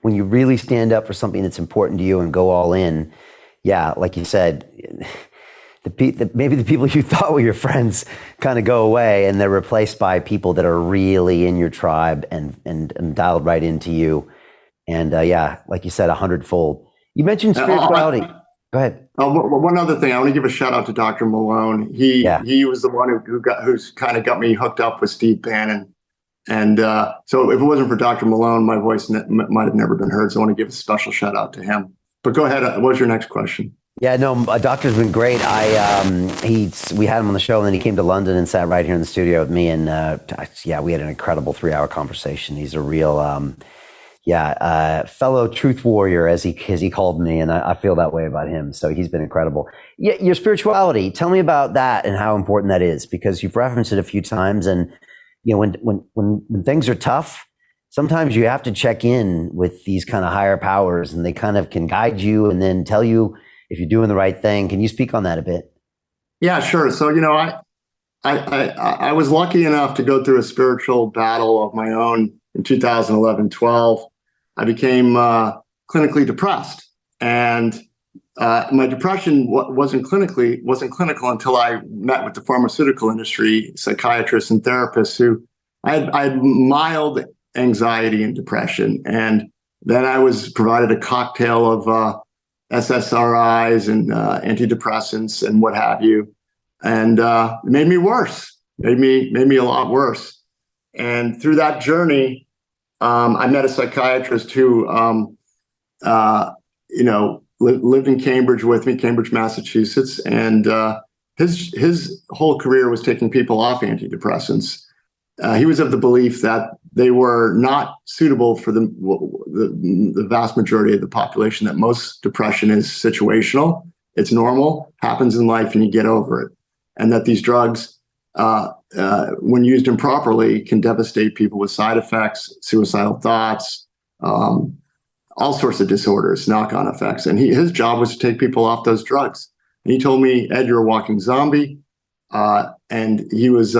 when you really stand up for something that's important to you and go all in, yeah, like you said, maybe the people you thought were your friends kind of go away and they're replaced by people that are really in your tribe and dialed right into you. And yeah, like you said, 100-fold. You mentioned spirituality. Go ahead. One other thing, I want to give a shout out to Dr. Malone. He was the one who's kind of got me hooked up with Steve Bannon. And so if it wasn't for Dr. Malone, my voice might have never been heard. So I want to give a special shout out to him. But go ahead. What was your next question? Yeah, no, Doctor's been great. We had him on the show, and then he came to London and sat right here in the studio with me. And yeah, we had an incredible 3-hour conversation. He's a real, fellow truth warrior, as he called me, and I feel that way about him. So he's been incredible. Yeah, your spirituality. Tell me about that and how important that is, because you've referenced it a few times. And you know, when things are tough, sometimes you have to check in with these kind of higher powers, and they kind of can guide you and then tell you if you're doing the right thing. Can you speak on that a bit? Yeah, sure. So, you know, I was lucky enough to go through a spiritual battle of my own in 2011-12. I became clinically depressed, and my depression wasn't clinical until I met with the pharmaceutical industry, psychiatrists and therapists who I had mild anxiety and depression. And then I was provided a cocktail of SSRIs and antidepressants and what have you, and it made me worse. Made me a lot worse. And through that journey, I met a psychiatrist who, lived in Cambridge with me, Cambridge, Massachusetts, and his whole career was taking people off antidepressants. He was of the belief that they were not suitable for the vast majority of the population, that most depression is situational, it's normal, happens in life, and you get over it. And that these drugs, when used improperly, can devastate people with side effects, suicidal thoughts, all sorts of disorders, knock-on effects. And his job was to take people off those drugs. And he told me, Ed, you're a walking zombie. And he was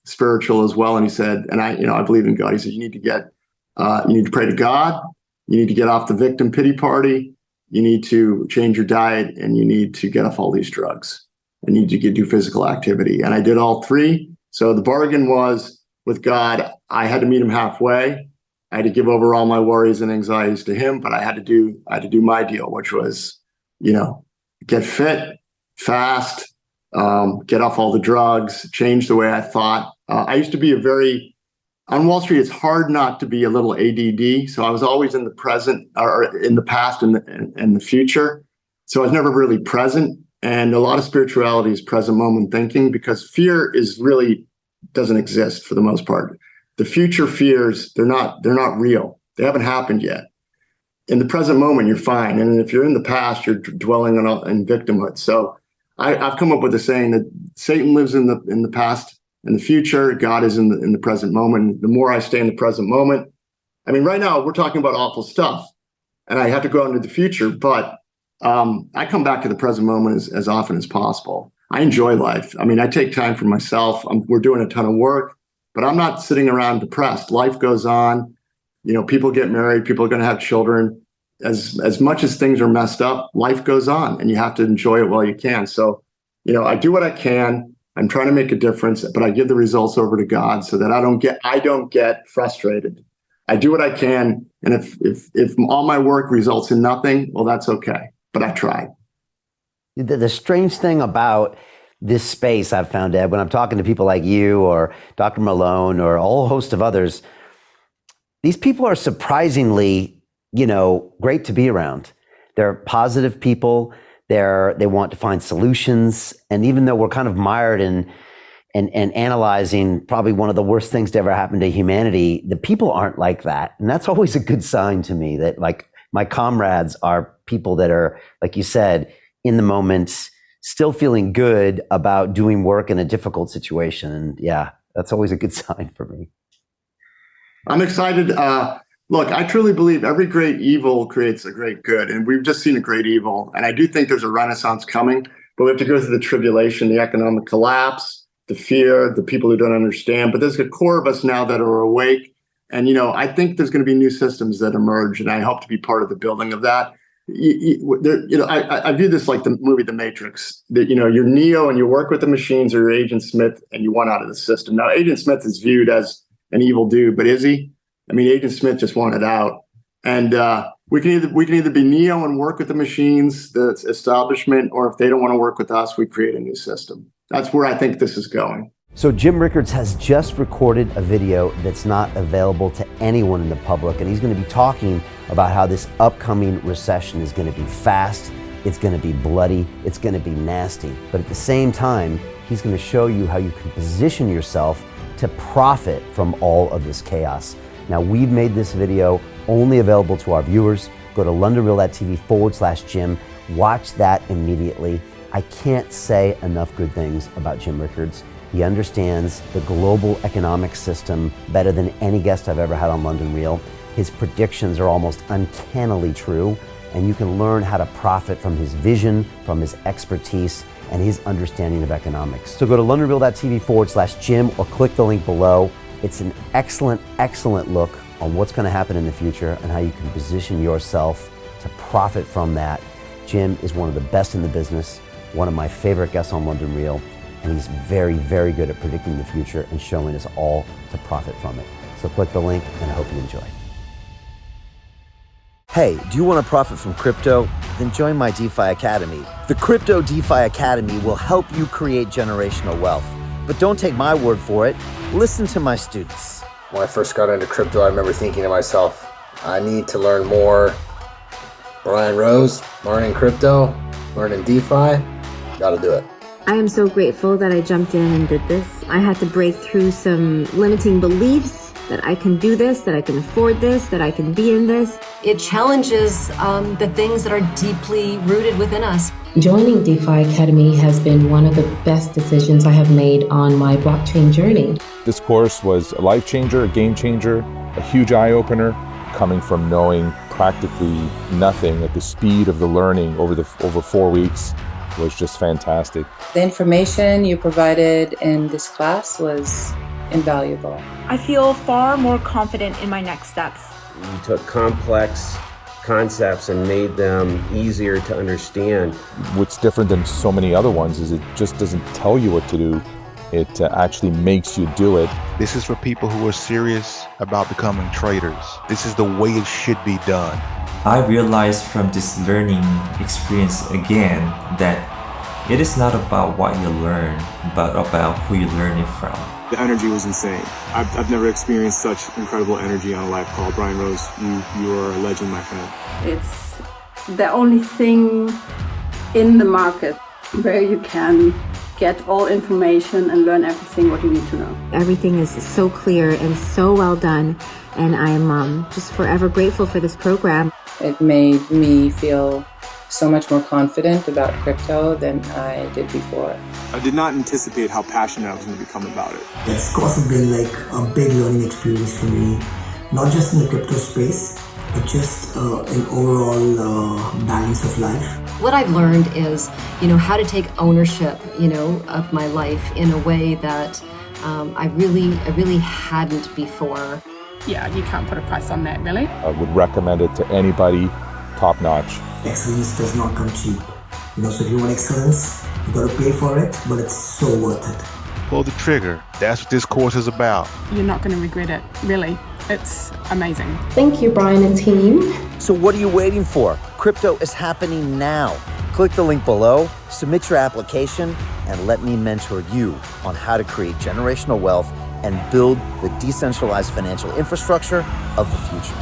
spiritual as well. And he said, and I believe in God. He said, you need to pray to God. You need to get off the victim pity party. You need to change your diet, and you need to get off all these drugs. And you need to do physical activity. And I did all three. So the bargain was with God, I had to meet him halfway. I had to give over all my worries and anxieties to him, but I had to do my deal, which was, get fit, fast, get off all the drugs, change the way I thought. I used to be on Wall Street, it's hard not to be a little ADD. So I was always in the present, or in the past and the future. So I was never really present. And a lot of spirituality is present moment thinking, because fear doesn't exist for the most part. The future fears, they're not real. They haven't happened yet. In the present moment, you're fine. And if you're in the past, you're dwelling in victimhood. So I've come up with a saying that Satan lives in the past and the future. God is in the present moment. The more I stay in the present moment, I mean, right now we're talking about awful stuff, and I have to go into the future, but I come back to the present moment as often as possible. I enjoy life. I mean, I take time for myself. We're doing a ton of work, but I'm not sitting around depressed. Life goes on. People get married. People are going to have children. As much as things are messed up, life goes on, and you have to enjoy it while you can. So, I do what I can. I'm trying to make a difference, but I give the results over to God so that I don't get frustrated. I do what I can, and if all my work results in nothing, well, that's okay. But I tried. The strange thing about this space I've found, Ed, when I'm talking to people like you or Dr. Malone or a whole host of others, these people are surprisingly, great to be around. They're positive people. They want to find solutions. And even though we're kind of mired in analyzing probably one of the worst things to ever happen to humanity, the people aren't like that. And that's always a good sign to me that, like, my comrades are people that are, like you said, in the moment, still feeling good about doing work in a difficult situation. And yeah, that's always a good sign for me. I'm excited. Look, I truly believe every great evil creates a great good. And we've just seen a great evil. And I do think there's a renaissance coming, but we have to go through the tribulation, the economic collapse, the fear, the people who don't understand. But there's a core of us now that are awake And, I think there's going to be new systems that emerge, and I hope to be part of the building of that. I view this like the movie The Matrix, that, you're Neo and you work with the machines, or you're Agent Smith and you want out of the system. Now, Agent Smith is viewed as an evil dude, but is he? I mean, Agent Smith just wanted out. And we can either be Neo and work with the machines, the establishment, or if they don't want to work with us, we create a new system. That's where I think this is going. So Jim Rickards has just recorded a video that's not available to anyone in the public, and he's going to be talking about how this upcoming recession is going to be fast, it's going to be bloody, it's going to be nasty. But at the same time, he's going to show you how you can position yourself to profit from all of this chaos. Now, we've made this video only available to our viewers. Go to londonreal.tv/Jim. Watch that immediately. I can't say enough good things about Jim Rickards. He understands the global economic system better than any guest I've ever had on London Real. His predictions are almost uncannily true, and you can learn how to profit from his vision, from his expertise, and his understanding of economics. So go to londonreal.tv/Jim or click the link below. It's an excellent, excellent look on what's going to happen in the future and how you can position yourself to profit from that. Jim is one of the best in the business, one of my favorite guests on London Real, and he's very, very good at predicting the future and showing us all to profit from it. So click the link, and I hope you enjoy. Hey, do you want to profit from crypto? Then join my DeFi Academy. The Crypto DeFi Academy will help you create generational wealth. But don't take my word for it. Listen to my students. When I first got into crypto, I remember thinking to myself, I need to learn more. Brian Rose, learning crypto, learning DeFi, gotta do it. I am so grateful that I jumped in and did this. I had to break through some limiting beliefs that I can do this, that I can afford this, that I can be in this. It challenges the things that are deeply rooted within us. Joining DeFi Academy has been one of the best decisions I have made on my blockchain journey. This course was a life changer, a game changer, a huge eye-opener, coming from knowing practically nothing at the speed of the learning over 4 weeks was just fantastic. The information you provided in this class was invaluable. I feel far more confident in my next steps. You took complex concepts and made them easier to understand. What's different than so many other ones is it just doesn't tell you what to do. It actually makes you do it. This is for people who are serious about becoming traders. This is the way it should be done. I realized from this learning experience again that it is not about what you learn, but about who you learn it from. The energy was insane. I've never experienced such incredible energy on a live call. Brian Rose, you are a legend, my friend. It's the only thing in the market where you can get all information and learn everything what you need to know. Everything is so clear and so well done, and I'm just forever grateful for this program. It made me feel so much more confident about crypto than I did before. I did not anticipate how passionate I was going to become about it. It's of course been like a big learning experience for me, not just in the crypto space, but just in overall balance of life. What I've learned is, how to take ownership, of my life in a way that I really hadn't before. Yeah, you can't put a price on that, really. I would recommend it to anybody, top notch. Excellence does not come cheap. So if you want excellence, you gotta pay for it, but it's so worth it. Pull the trigger. That's what this course is about. You're not going to regret it, really. It's amazing. Thank you, Brian and team. So what are you waiting for? Crypto is happening now. Click the link below, submit your application, and let me mentor you on how to create generational wealth and build the decentralized financial infrastructure of the future.